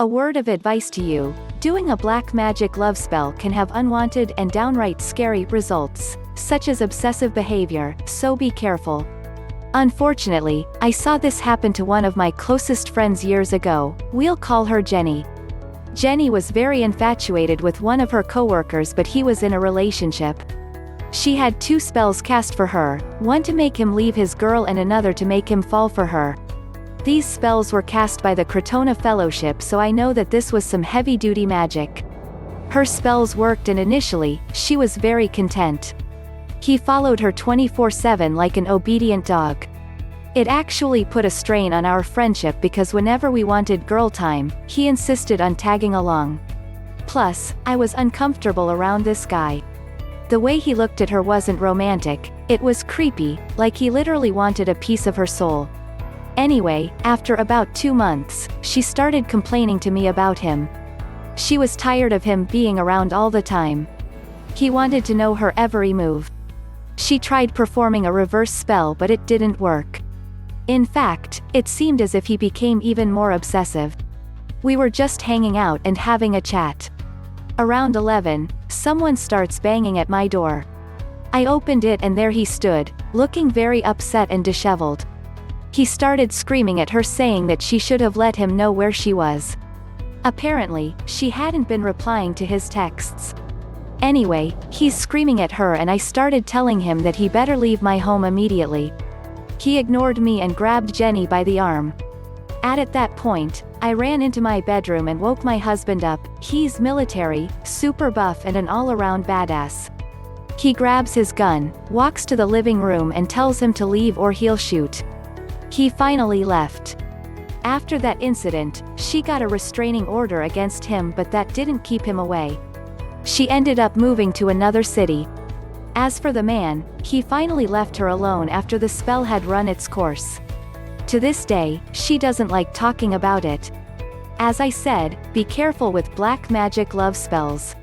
A word of advice to you: doing a black magic love spell can have unwanted and downright scary results, such as obsessive behavior, so be careful. Unfortunately, I saw this happen to one of my closest friends years ago. We'll call her Jenny. Jenny was very infatuated with one of her coworkers, but he was in a relationship. She had two spells cast for her, one to make him leave his girl and another to make him fall for her. These spells were cast by the Crotona Fellowship, so I know that this was some heavy-duty magic. Her spells worked, and initially, she was very content. He followed her 24/7 like an obedient dog. It actually put a strain on our friendship because whenever we wanted girl time, he insisted on tagging along. Plus, I was uncomfortable around this guy. The way he looked at her wasn't romantic, it was creepy, like he literally wanted a piece of her soul. Anyway, after about 2 months, she started complaining to me about him. She was tired of him being around all the time. He wanted to know her every move. She tried performing a reverse spell, but it didn't work. In fact, it seemed as if he became even more obsessive. We were just hanging out and having a chat. Around 11, someone starts banging at my door. I opened it, and there he stood, looking very upset and disheveled. He started screaming at her, saying that she should have let him know where she was. Apparently, she hadn't been replying to his texts. Anyway, he's screaming at her, and I started telling him that he better leave my home immediately. He ignored me and grabbed Jenny by the arm. At that point, I ran into my bedroom and woke my husband up. He's military, super buff, and an all-around badass. He grabs his gun, walks to the living room, and tells him to leave or he'll shoot. He finally left. After that incident, she got a restraining order against him, but that didn't keep him away. She ended up moving to another city. As for the man, he finally left her alone after the spell had run its course. To this day, she doesn't like talking about it. As I said, be careful with black magic love spells.